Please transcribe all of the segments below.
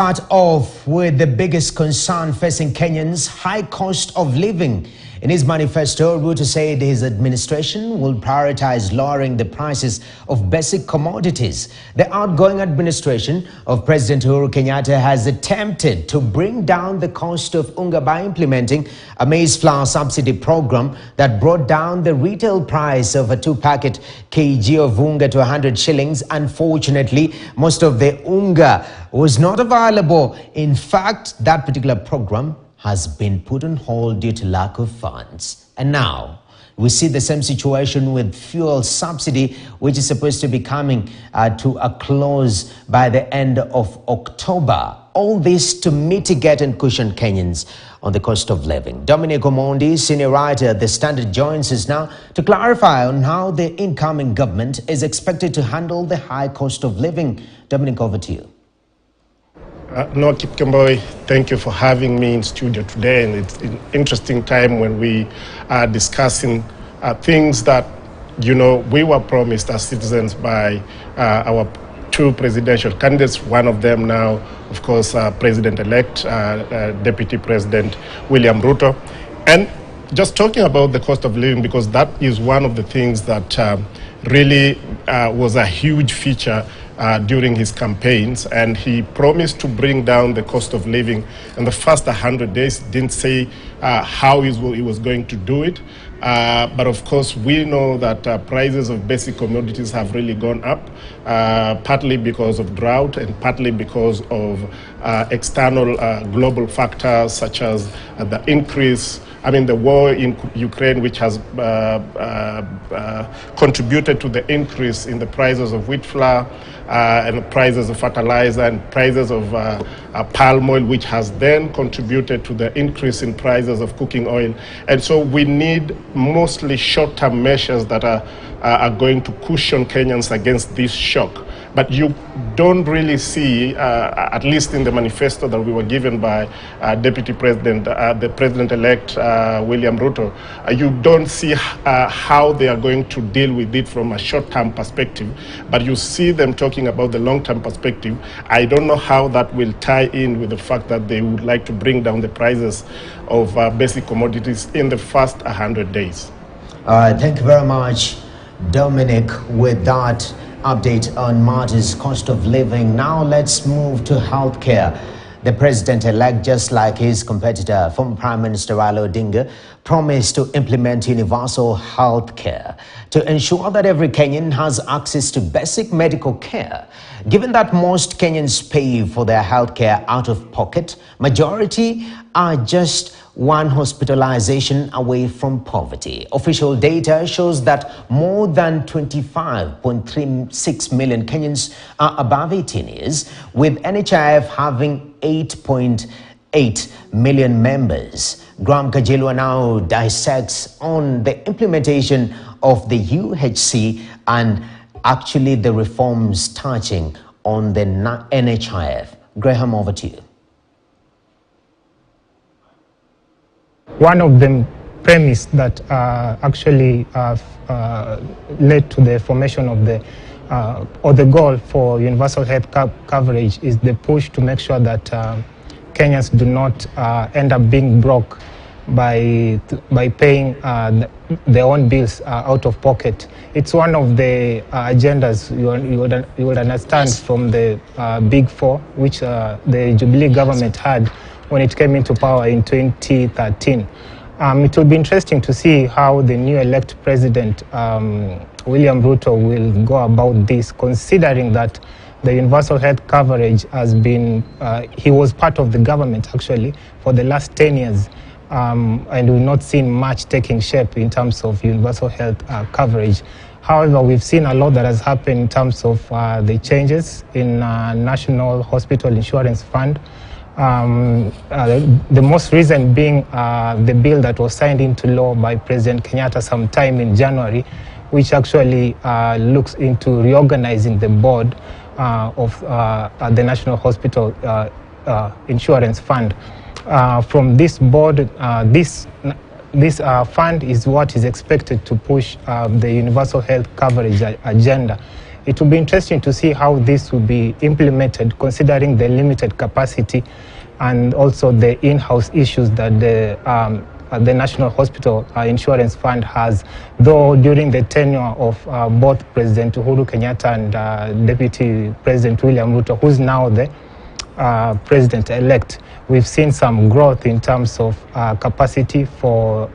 Start off with the biggest concern facing Kenyans, high cost of living. In his manifesto, Ruto said his administration will prioritize lowering the prices of basic commodities. The outgoing administration of President Uhuru Kenyatta has attempted to bring down the cost of unga by implementing a maize flour subsidy program that brought down the retail price of a 2-packet kg of unga to 100 shillings. Unfortunately, most of the unga was not available. In fact, that particular program has been put on hold due to lack of funds. And now, we see the same situation with fuel subsidy, which is supposed to be coming to a close by the end of October. All this to mitigate and cushion Kenyans on the cost of living. Dominic Omondi, senior writer at The Standard, joins us now to clarify on how the incoming government is expected to handle the high cost of living. Dominic, over to you. No, Kipkemboi, thank you for having me in studio today. And it's an interesting time when we are discussing things that, you know, we were promised as citizens by our two presidential candidates. One of them now, of course, President-elect, Deputy President William Ruto. And just talking about the cost of living, because that is one of the things that really was a huge feature during his campaigns, and he promised to bring down the cost of living in the first 100 days. Didn't say how he was going to do it, but of course we know that prices of basic commodities have really gone up, partly because of drought and partly because of external global factors such as the increase, the war in Ukraine, which has contributed to the increase in the prices of wheat flour and the prices of fertilizer and prices of palm oil, which has then contributed to the increase in prices of cooking oil. And so we need mostly short-term measures that are going to cushion Kenyans against this shock. But you don't really see, at least in the manifesto that we were given by Deputy President, the President-elect William Ruto, you don't see how they are going to deal with it from a short-term perspective, but you see them talking about the long-term perspective. I don't know how that will tie in with the fact that they would like to bring down the prices of basic commodities in the first 100 days. All right, thank you very much, Dominic, with that update on matters cost of living. Now let's move to healthcare. The president-elect, just like his competitor, former Prime Minister Raila Odinga, promised to implement universal health care to ensure that every Kenyan has access to basic medical care. Given that most Kenyans pay for their health care out of pocket, majority are just one hospitalization away from poverty. Official data shows that more than 25.36 million Kenyans are above 18 years, with NHIF having 8.8 million members. Graham Kajilwa now dissects on the implementation of the UHC and actually the reforms touching on the NHIF. Graham, over to you. One of the premise that actually led to the formation of the or the goal for universal health coverage is the push to make sure that Kenyans do not end up being broke by paying their own bills out of pocket. It's one of the agendas you would understand from the Big Four, which the Jubilee government had when it came into power in 2013. It will be interesting to see how the new elect president, William Ruto, will go about this, considering that the universal health coverage has been, he was part of the government actually for the last 10 years, and we've not seen much taking shape in terms of universal health coverage. However, we've seen a lot that has happened in terms of the changes in National Hospital Insurance Fund. The most recent being the bill that was signed into law by President Kenyatta sometime in January, which actually looks into reorganizing the board of the National Hospital Insurance Fund. From this board, this fund is what is expected to push the universal health coverage agenda. It will be interesting to see how this will be implemented, considering the limited capacity and also the in-house issues that the National Hospital Insurance Fund has, though during the tenure of both President Uhuru Kenyatta and Deputy President William Ruto, who's now the President-elect, we've seen some growth in terms of capacity for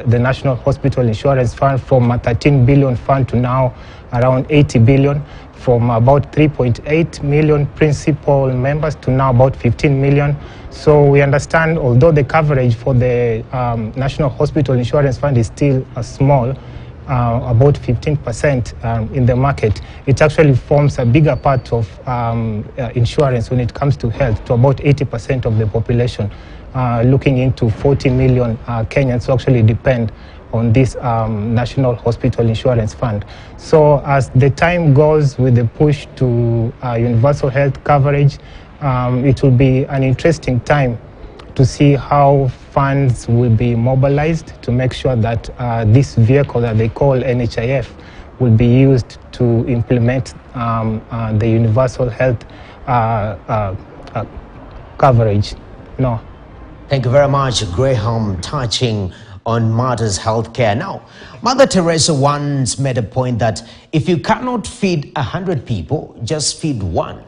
the National Hospital Insurance Fund, from a 13 billion fund to now around 80 billion, from about 3.8 million principal members to now about 15 million. So we understand, although the coverage for the National Hospital Insurance Fund is still small, about 15% in the market, it actually forms a bigger part of insurance when it comes to health, to about 80% of the population, looking into 40 million Kenyans who actually depend on this National Hospital Insurance Fund. So as the time goes with the push to universal health coverage, it will be an interesting time to see how funds will be mobilized to make sure that this vehicle that they call NHIF will be used to implement the universal health coverage. No. Thank you very much, Graham, touching on matters healthcare. Now, Mother Teresa once made a point that if you cannot feed 100 people, just feed one.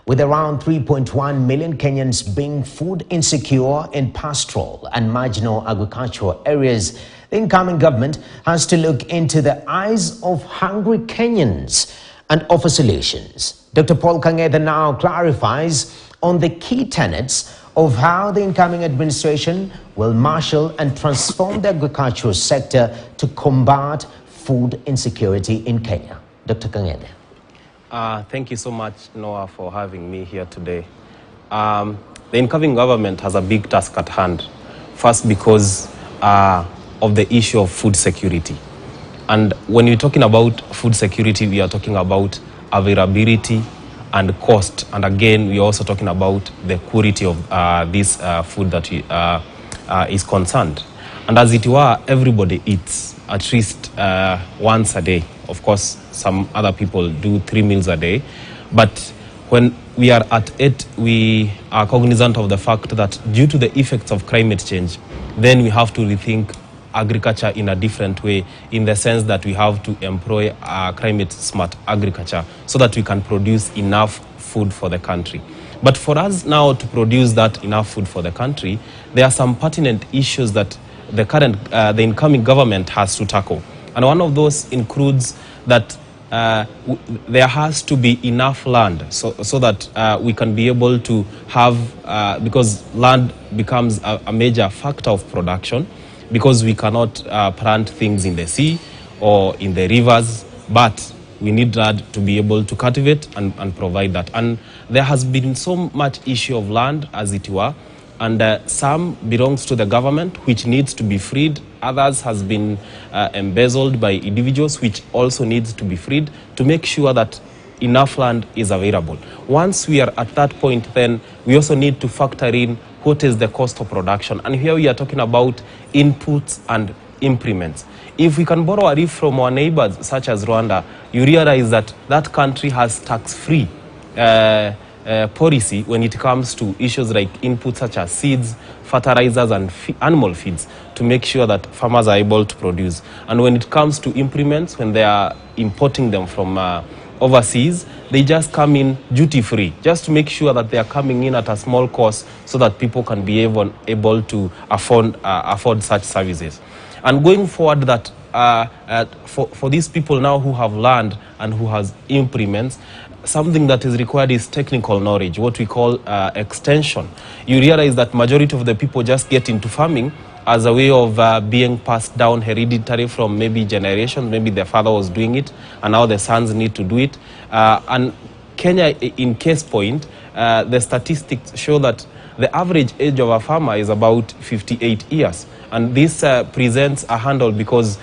With around 3.1 million Kenyans being food insecure in pastoral and marginal agricultural areas, the incoming government has to look into the eyes of hungry Kenyans and offer solutions. Dr. Paul Kang'ethe now clarifies on the key tenets of how the incoming administration will marshal and transform the agricultural sector to combat food insecurity in Kenya. Dr. Kang'ethe. Thank you so much, Noah, for having me here today. The incoming government has a big task at hand. First, because of the issue of food security. And when you're talking about food security, we are talking about availability and cost. And again, we're also talking about the quality of this food that is concerned. And as it were, everybody eats at least once a day. Of course, some other people do 3 meals a day. But when we are at it, we are cognizant of the fact that due to the effects of climate change, then we have to rethink agriculture in a different way, in the sense that we have to employ climate-smart agriculture so that we can produce enough food for the country. But for us now to produce that enough food for the country, there are some pertinent issues that the incoming government has to tackle. And one of those includes that there has to be enough land so that we can be able to have, because land becomes a major factor of production, because we cannot plant things in the sea or in the rivers, but we need land to be able to cultivate and provide that. And there has been so much issue of land, as it were, and some belongs to the government, which needs to be freed. Others has been embezzled by individuals, which also needs to be freed to make sure that enough land is available. Once we are at that point, then we also need to factor in what is the cost of production. And here we are talking about inputs and implements. If we can borrow a leaf from our neighbors, such as Rwanda, you realize that that country has tax-free policy when it comes to issues like inputs such as seeds, fertilizers, and animal feeds, to make sure that farmers are able to produce. And when it comes to implements, when they are importing them from overseas, they just come in duty-free, just to make sure that they are coming in at a small cost so that people can be able to afford such services. And going forward, that for these people now who have land and who has implements, something that is required is technical knowledge, what we call extension. You realize that majority of the people just get into farming as a way of being passed down hereditary from maybe generations. Maybe their father was doing it, and now the sons need to do it. And Kenya, in case point, the statistics show that the average age of a farmer is about 58 years. And this presents a handle because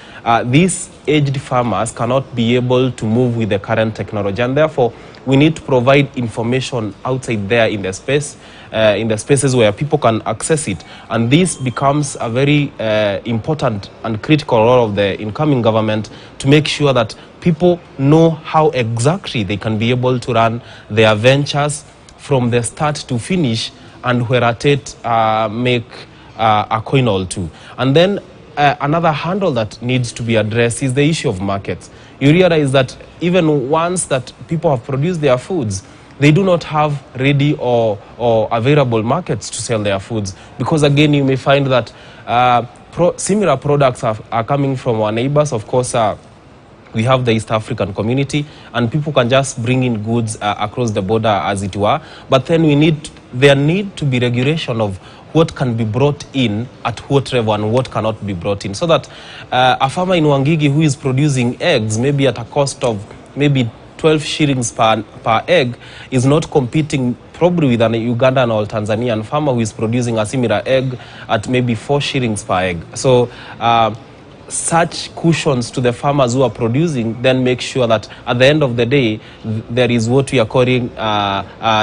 these aged farmers cannot be able to move with the current technology. And therefore, we need to provide information outside there in the space in the spaces where people can access it. And this becomes a very important and critical role of the incoming government to make sure that people know how exactly they can be able to run their ventures from the start to finish, and where at it make a coin or two. And then another handle that needs to be addressed is the issue of markets. You realize that even once that people have produced their foods, they do not have ready or available markets to sell their foods, because again you may find that similar products are coming from our neighbors. Of course, we have the East African community, and people can just bring in goods across the border, as it were. But then there need to be regulation of what can be brought in at what level and what cannot be brought in, so that a farmer in Wangigi who is producing eggs, maybe at a cost of maybe 12 shillings per egg, is not competing probably with an Ugandan or Tanzanian farmer who is producing a similar egg at maybe 4 shillings per egg. So such cushions to the farmers who are producing then make sure that at the end of the day there is what we are calling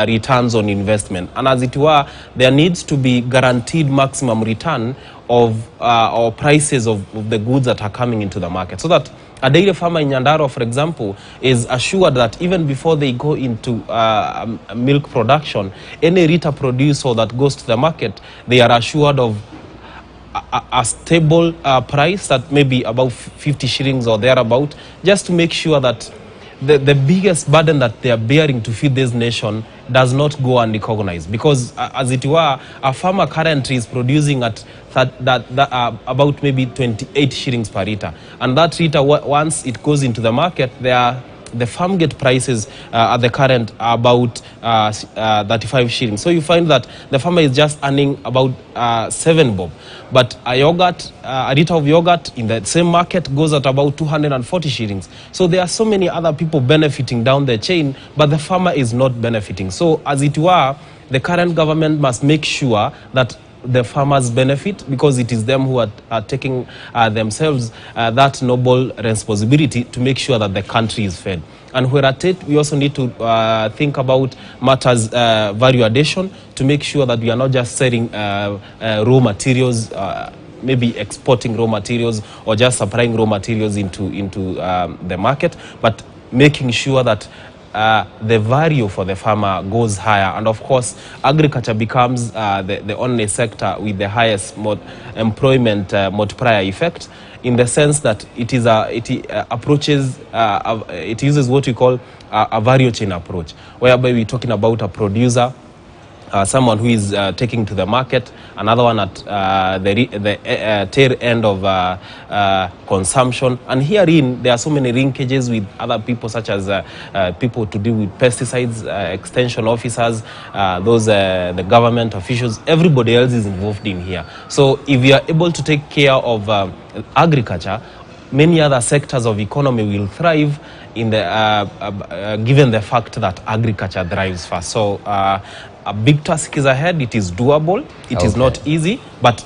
returns on investment. And as it were, there needs to be guaranteed maximum return of or prices of the goods that are coming into the market, so that a dairy farmer in Nyandarua, for example, is assured that even before they go into milk production, any retail producer that goes to the market, they are assured of a stable price that may be about 50 shillings or thereabout, just to make sure that the biggest burden that they are bearing to feed this nation does not go unrecognized. Because as it were, a farmer currently is producing at about maybe 28 shillings per litre, and that litre, once it goes into the market, the farm gate prices at the current are about 35 shillings. So you find that the farmer is just earning about 7 bob. But a litre of yogurt in the same market goes at about 240 shillings. So there are so many other people benefiting down the chain, but the farmer is not benefiting. So as it were, the current government must make sure that the farmers benefit, because it is them who are taking themselves that noble responsibility to make sure that the country is fed. And where at it, we also need to think about matters value addition, to make sure that we are not just selling raw materials, maybe exporting raw materials or just supplying raw materials into the market, but making sure that the value for the farmer goes higher. And of course, agriculture becomes the only sector with the highest employment multiplier effect, in the sense that it uses what we call a value chain approach, whereby we're talking about a producer, someone who is taking to the market, another one at the tail end of consumption. And herein, there are so many linkages with other people, such as people to do with pesticides, extension officers, the government officials. Everybody else is involved in here. So if we are able to take care of agriculture, many other sectors of economy will thrive in the given the fact that agriculture thrives first. So a big task is ahead. It is doable. It is not easy, but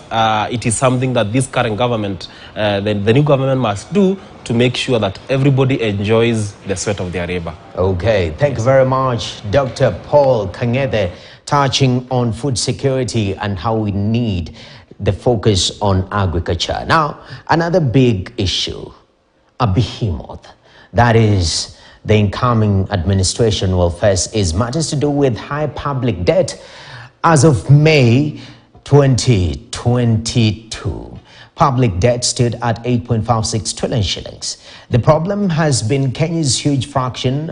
it is something that this current government, the new government, must do to make sure that everybody enjoys the sweat of their labor. Okay, thank you very much, Dr. Paul Kangede, touching on food security and how we need the focus on agriculture. Now, another big issue, a behemoth, that is the incoming administration will face, is matters to do with high public debt. As of May 2022, public debt stood at 8.56 trillion shillings. The problem has been Kenya's huge fraction